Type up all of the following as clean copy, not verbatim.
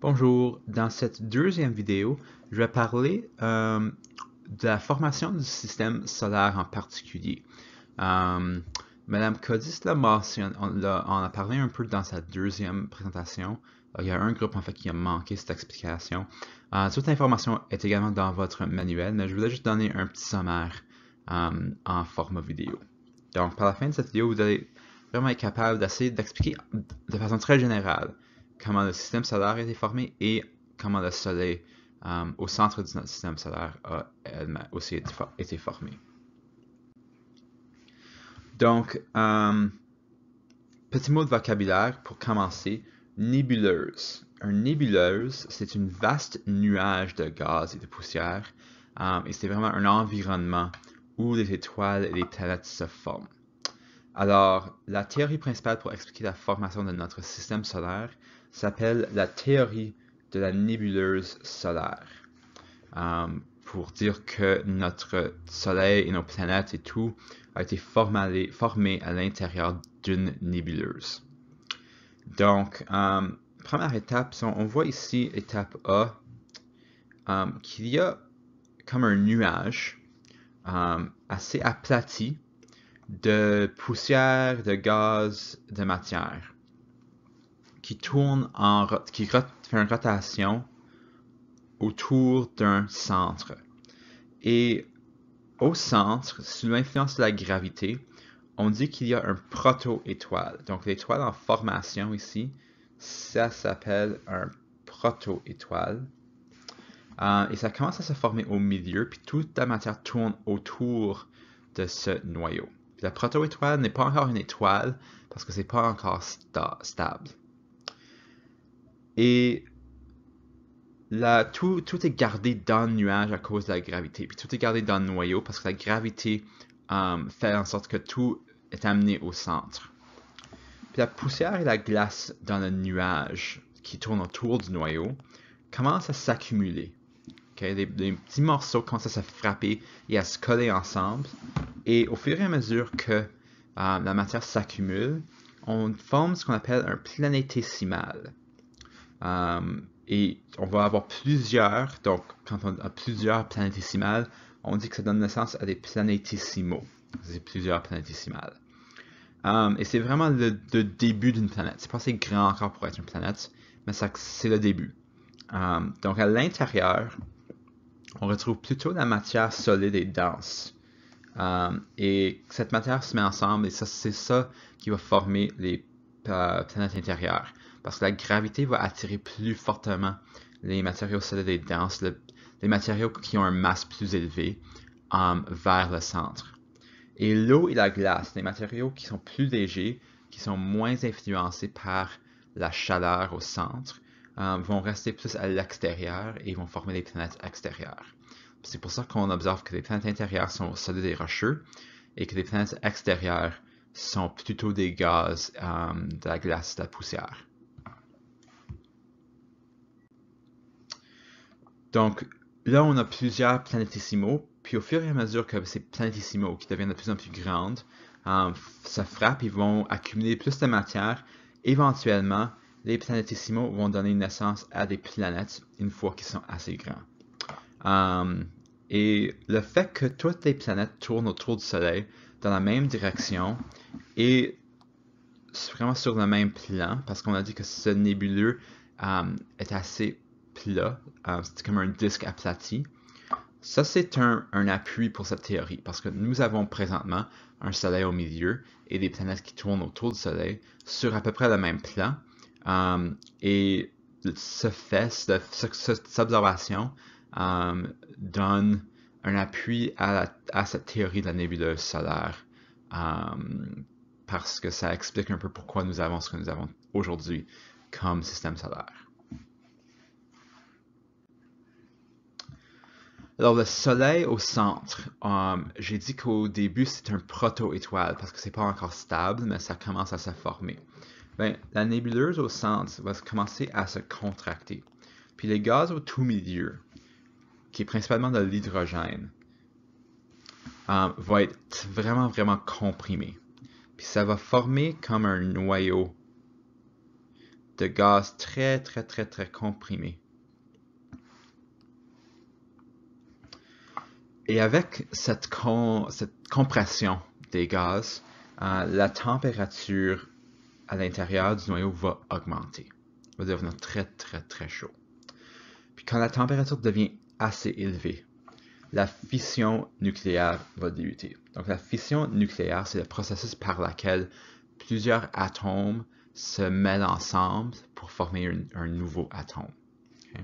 Bonjour, dans cette deuxième vidéo, je vais parler de la formation du système solaire en particulier. Euh, Madame Codis l'a mentionné, on a parlé un peu dans sa deuxième présentation. Il y a un groupe en fait qui a manqué cette explication. Toute l'information est également dans votre manuel, mais je voulais juste donner un petit sommaire en format vidéo. Donc, par la fin de cette vidéo, vous allez vraiment être capable d'essayer d'expliquer de façon très générale comment le système solaire a été formé et comment le Soleil au centre de notre système solaire a aussi été formé. Donc, petit mot de vocabulaire pour commencer, nébuleuse. Un nébuleuse, c'est une vaste nuage de gaz et de poussière, et c'est vraiment un environnement où les étoiles et les planètes se forment. Alors, la théorie principale pour expliquer la formation de notre système solaire s'appelle la théorie de la nébuleuse solaire. Pour dire que notre Soleil et nos planètes et tout a été formé à l'intérieur d'une nébuleuse. Donc, première étape, on voit ici, étape A, qu'il y a comme un nuage assez aplati de poussière, de gaz, de matière qui tourne qui fait une rotation autour d'un centre. Et au centre, sous l'influence de la gravité, on dit qu'il y a un proto-étoile. Donc l'étoile en formation ici, ça s'appelle un proto-étoile. Et ça commence à se former au milieu, puis toute la matière tourne autour de ce noyau. Puis la proto-étoile n'est pas encore une étoile parce que c'est pas encore stable. Et là, tout est gardé dans le nuage à cause de la gravité. Puis tout est gardé dans le noyau parce que la gravité fait en sorte que tout est amené au centre. Puis la poussière et la glace dans le nuage qui tourne autour du noyau commencent à s'accumuler. Okay? Des petits morceaux commencent à se frapper et à se coller ensemble. Et au fur et à mesure que la matière s'accumule, on forme ce qu'on appelle un planétésimal. Et on va avoir plusieurs, donc quand on a plusieurs planétésimales, on dit que ça donne naissance à des planétésimaux. C'est plusieurs planétésimales. Et c'est vraiment le début d'une planète. C'est pas assez grand encore pour être une planète, mais c'est le début. Donc à l'intérieur, on retrouve plutôt la matière solide et dense. Et cette matière se met ensemble et c'est ça qui va former les planètes intérieures. Parce que la gravité va attirer plus fortement les matériaux solides et denses, les matériaux qui ont une masse plus élevée, vers le centre. Et l'eau et la glace, les matériaux qui sont plus légers, qui sont moins influencés par la chaleur au centre, vont rester plus à l'extérieur et vont former les planètes extérieures. C'est pour ça qu'on observe que les planètes intérieures sont solides et rocheux et que les planètes extérieures sont plutôt des gaz, de la glace, de la poussière. Donc là, on a plusieurs planétésimaux, puis au fur et à mesure que ces planétésimaux qui deviennent de plus en plus grandes se frappent, ils vont accumuler plus de matière. Éventuellement, les planétésimaux vont donner naissance à des planètes une fois qu'ils sont assez grands. Et le fait que toutes les planètes tournent autour du Soleil dans la même direction et vraiment sur le même plan, parce qu'on a dit que ce nébuleux est assez plat, c'est comme un disque aplati. Ça, c'est un appui pour cette théorie, parce que nous avons présentement un Soleil au milieu et des planètes qui tournent autour du Soleil sur à peu près le même plan. Et cette observation donne un appui à cette théorie de la nébuleuse solaire, parce que ça explique un peu pourquoi nous avons ce que nous avons aujourd'hui comme système solaire. Alors, le Soleil au centre, j'ai dit qu'au début, c'est un proto-étoile parce que c'est pas encore stable, mais ça commence à se former. Ben, la nébuleuse au centre va commencer à se contracter. Puis les gaz au tout milieu, qui est principalement de l'hydrogène, va être vraiment, comprimé. Puis ça va former comme un noyau de gaz très comprimé. Et avec cette compression des gaz, la température à l'intérieur du noyau va augmenter, va devenir très chaud. Puis quand la température devient assez élevée, la fission nucléaire va débuter. Donc la fission nucléaire, c'est le processus par lequel plusieurs atomes se mêlent ensemble pour former un nouveau atome. Okay?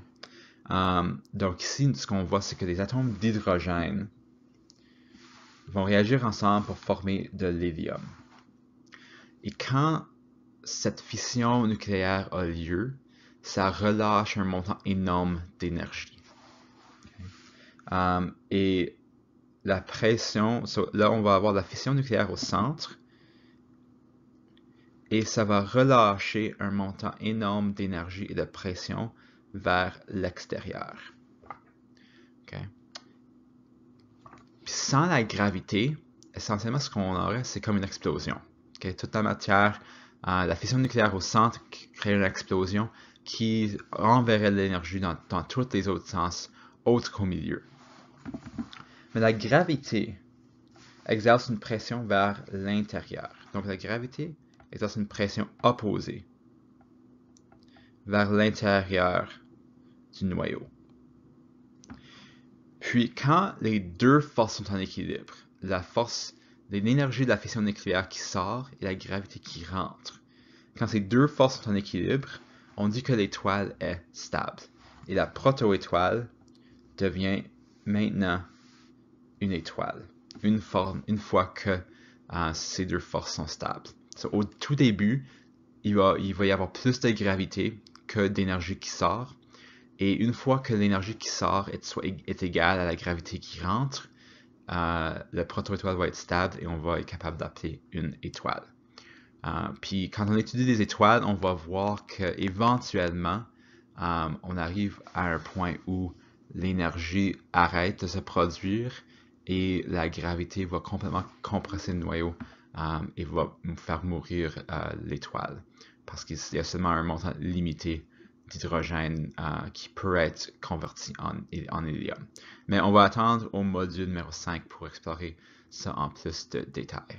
Donc ici, ce qu'on voit, c'est que les atomes d'hydrogène vont réagir ensemble pour former de l'hélium. Et quand cette fission nucléaire a lieu, ça relâche un montant énorme d'énergie. Okay? Et la pression, là on va avoir la fission nucléaire au centre, et ça va relâcher un montant énorme d'énergie et de pression vers l'extérieur. Okay? Puis sans la gravité, essentiellement ce qu'on aurait, c'est comme une explosion. Okay? Toute la matière, la fission nucléaire au centre crée une explosion qui renverrait l'énergie dans tous les autres sens, autres qu'au milieu. Mais la gravité exerce une pression vers l'intérieur. Donc la gravité exerce une pression opposée vers l'intérieur du noyau. Puis quand les deux forces sont en équilibre, l'énergie de la fission nucléaire qui sort et la gravité qui rentre, quand ces deux forces sont en équilibre, on dit que l'étoile est stable. Et la protoétoile devient maintenant une étoile, une fois que ces deux forces sont stables. Au tout début, il va y avoir plus de gravité que d'énergie qui sort. Et une fois que l'énergie qui sort est égale à la gravité qui rentre, le protoétoile va être stable et on va être capable d'appeler une étoile. Puis quand on étudie des étoiles, on va voir qu'éventuellement, on arrive à un point où l'énergie arrête de se produire et la gravité va complètement compresser le noyau et va faire mourir l'étoile. Parce qu'il y a seulement un montant limité d'hydrogène qui peut être converti en hélium. Mais on va attendre au module numéro 5 pour explorer ça en plus de détails.